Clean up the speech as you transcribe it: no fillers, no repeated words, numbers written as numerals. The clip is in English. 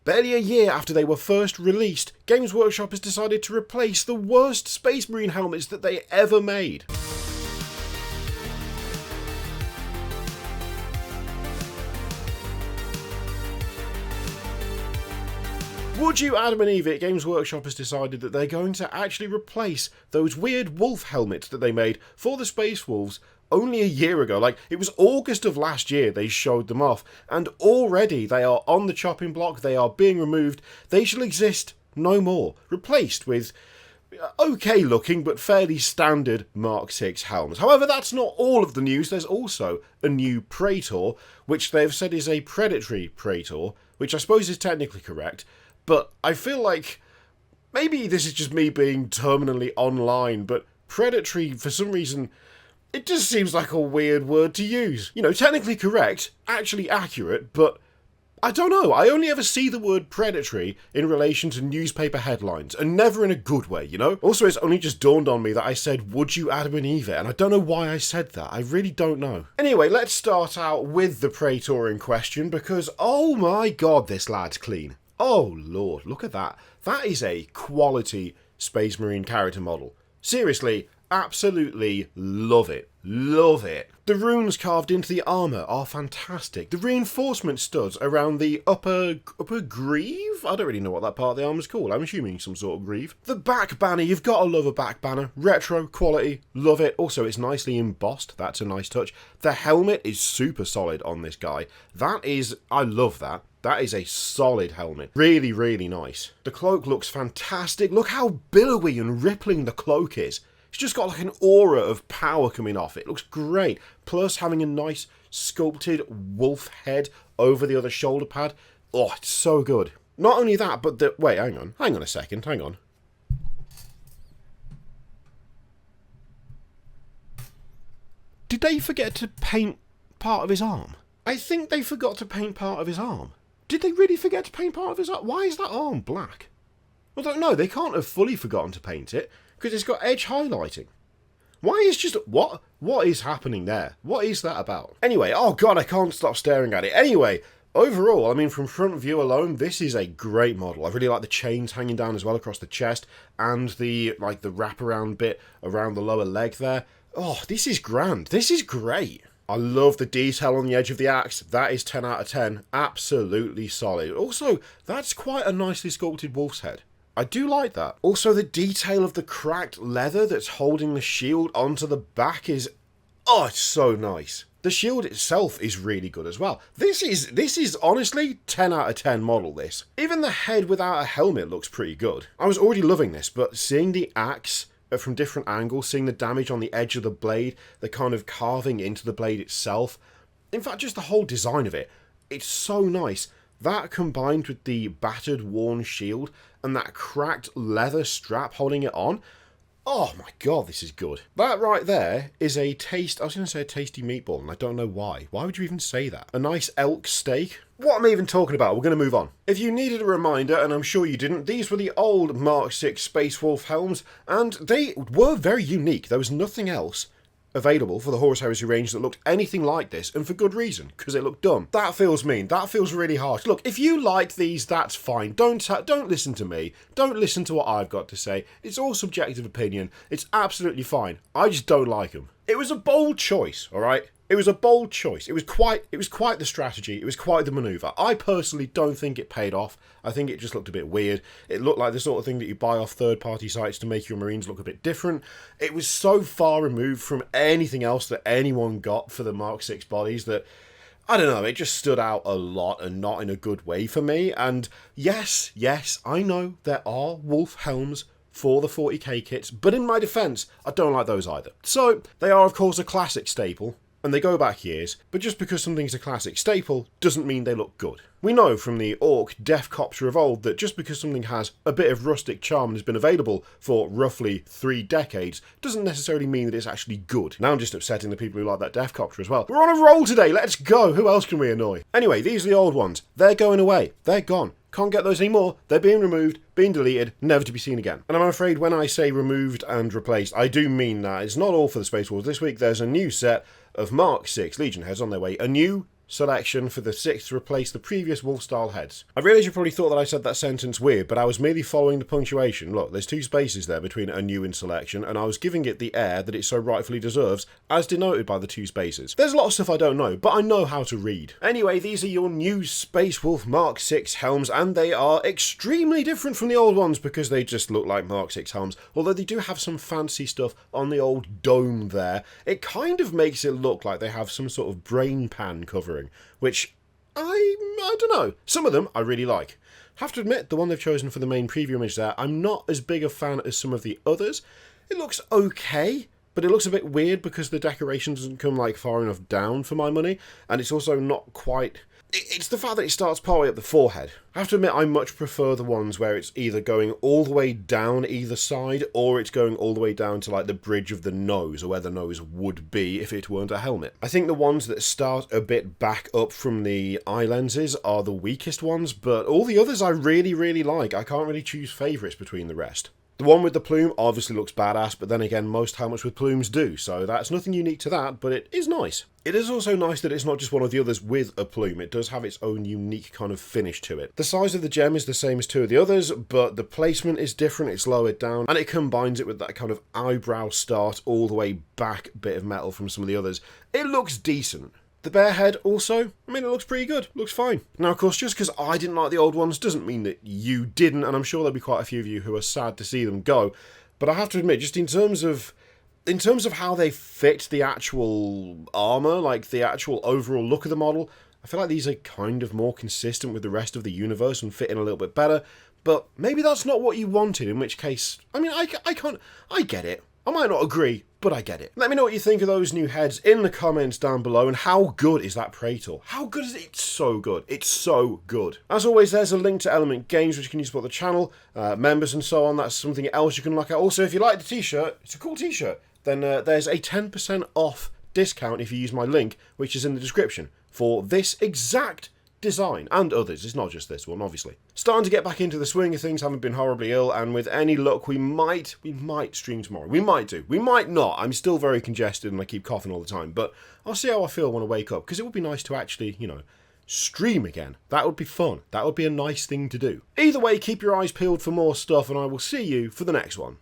Barely a year after they were first released, Games Workshop has decided to replace the worst Space Marine helmets that they ever made. Would you Adam and Eve it, Games Workshop has decided that they're going to actually replace those weird wolf helmets that they made for the Space Wolves only a year ago. Like, it was August of last year they showed them off, and already they are on the chopping block, they are being removed, they shall exist no more, replaced with okay looking but fairly standard Mark VI helms. However, that's not all of the news. There's also a new Praetor, which they've said is a predatory Praetor, which I suppose is technically correct, but I feel like maybe this is just me being terminally online, but predatory, for some reason, it just seems like a weird word to use. You know, technically correct, actually accurate, but I don't know. I only ever see the word predatory in relation to newspaper headlines, and never in a good way, you know? Also, it's only just dawned on me that I said, would you Adam and Eve it? And I don't know why I said that. I really don't know. Anyway, let's start out with the Praetor in question, because, oh my god, this lad's clean. Oh lord, look at that. That is a quality Space Marine character model. Seriously, absolutely love it. Love it. The runes carved into the armour are fantastic. The reinforcement studs around the upper greave? I don't really know what that part of the armour's called. I'm assuming some sort of greave. The back banner, you've got to love a back banner. Retro, quality, love it. Also, it's nicely embossed. That's a nice touch. The helmet is super solid on this guy. That is, I love that. That is a solid helmet. Really, really nice. The cloak looks fantastic. Look how billowy and rippling the cloak is. It's just got like an aura of power coming off it. It looks great. Plus having a nice sculpted wolf head over the other shoulder pad. Oh, it's so good. Not only that, but the... Wait, hang on. Hang on a second. Hang on. Did they forget to paint part of his arm? I think they forgot to paint part of his arm. Did they really forget to paint part of his arm? Why is that arm black? I don't know. They can't have fully forgotten to paint it, because it's got edge highlighting. Why is just... What is happening there? What is that about? Anyway, oh god, I can't stop staring at it. Anyway, overall, I mean, from front view alone, this is a great model. I really like the chains hanging down as well across the chest, and the wraparound bit around the lower leg there. Oh, this is grand. This is great. I love the detail on the edge of the axe. That is 10 out of 10. Absolutely solid. Also, that's quite a nicely sculpted wolf's head. I do like that. Also, the detail of the cracked leather that's holding the shield onto the back is... Oh, it's so nice. The shield itself is really good as well. This is honestly 10 out of 10 model, this. Even the head without a helmet looks pretty good. I was already loving this, but seeing the axe from different angles, seeing the damage on the edge of the blade, the kind of carving into the blade itself, in fact, just the whole design of it, it's so nice. That combined with the battered, worn shield and that cracked leather strap holding it on, oh my god, this is good. That right there is I was going to say a tasty meatball, and I don't know why. Why would you even say that? A nice elk steak? What am I even talking about? We're going to move on. If you needed a reminder, and I'm sure you didn't, these were the old Mark VI Space Wolf helms, and they were very unique. There was nothing else available for the Horus Heresy range that looked anything like this, and for good reason, because it looked dumb. That feels mean. That feels really harsh. Look, if you like these, that's fine. Don't listen to me. Don't listen to what I've got to say. It's all subjective opinion. It's absolutely fine. I just don't like them. It was a bold choice, all right? It was a bold choice. It was quite the strategy. It was quite the maneuver. I personally don't think it paid off. I think it just looked a bit weird. It looked like the sort of thing that you buy off third-party sites to make your Marines look a bit different. It was so far removed from anything else that anyone got for the Mark VI bodies that, I don't know, it just stood out a lot and not in a good way for me. And yes, I know there are wolf helms for the 40k kits, but in my defense, I don't like those either. So, they are of course a classic staple, and they go back years, but just because something's a classic staple doesn't mean they look good. We know from the Orc Death Copter of old that just because something has a bit of rustic charm and has been available for roughly 3 decades doesn't necessarily mean that it's actually good. Now I'm just upsetting the people who like that Death Copter as well. We're on a roll today, let's go! Who else can we annoy? Anyway, these are the old ones. They're going away. They're gone. Can't get those anymore. They're being removed, being deleted, never to be seen again. And I'm afraid when I say removed and replaced, I do mean that. It's not all for the Space Wolves. This week there's a new set of Mark VI Legion heads on their way. A new selection for the 6th to replace the previous wolf-style heads. I realise you probably thought that I said that sentence weird, but I was merely following the punctuation. Look, there's 2 spaces there between a new and selection, and I was giving it the air that it so rightfully deserves, as denoted by the 2 spaces. There's a lot of stuff I don't know, but I know how to read. Anyway, these are your new Space Wolf Mark 6 helms, and they are extremely different from the old ones because they just look like Mark 6 helms, although they do have some fancy stuff on the old dome there. It kind of makes it look like they have some sort of brain pan covering, which I don't know. Some of them I really like. Have to admit, the one they've chosen for the main preview image there, I'm not as big a fan as some of the others. It looks okay, but it looks a bit weird because the decoration doesn't come like far enough down for my money, and it's also not quite... It's the fact that it starts partway up the forehead. I have to admit, I much prefer the ones where it's either going all the way down either side, or it's going all the way down to like the bridge of the nose, or where the nose would be if it weren't a helmet. I think the ones that start a bit back up from the eye lenses are the weakest ones, but all the others I really, really like. I can't really choose favourites between the rest. The one with the plume obviously looks badass, but then again, most helmets with plumes do, so that's nothing unique to that, but it is nice. It is also nice that it's not just one of the others with a plume. It does have its own unique kind of finish to it. The size of the gem is the same as 2 of the others, but the placement is different, it's lowered down, and it combines it with that kind of eyebrow start all the way back bit of metal from some of the others. It looks decent. The bear head also, I mean, it looks pretty good, looks fine. Now, of course, just because I didn't like the old ones doesn't mean that you didn't, and I'm sure there'll be quite a few of you who are sad to see them go, but I have to admit, just in terms of how they fit the actual armour, like the actual overall look of the model, I feel like these are kind of more consistent with the rest of the universe and fit in a little bit better, but maybe that's not what you wanted, in which case, I mean, I get it. I might not agree, but I get it. Let me know what you think of those new heads in the comments down below, and how good is that Praetor? How good is it? It's so good. It's so good. As always, there's a link to Element Games, which you can use to support the channel, members and so on. That's something else you can look at. Also, if you like the t-shirt, it's a cool t-shirt, then there's a 10% off discount if you use my link, which is in the description, for this exact design, and others. It's not just this one, obviously. Starting to get back into the swing of things, haven't been horribly ill, and with any luck, we might stream tomorrow. We might do. We might not. I'm still very congested and I keep coughing all the time, but I'll see how I feel when I wake up, because it would be nice to actually, you know, stream again. That would be fun. That would be a nice thing to do. Either way, keep your eyes peeled for more stuff, and I will see you for the next one.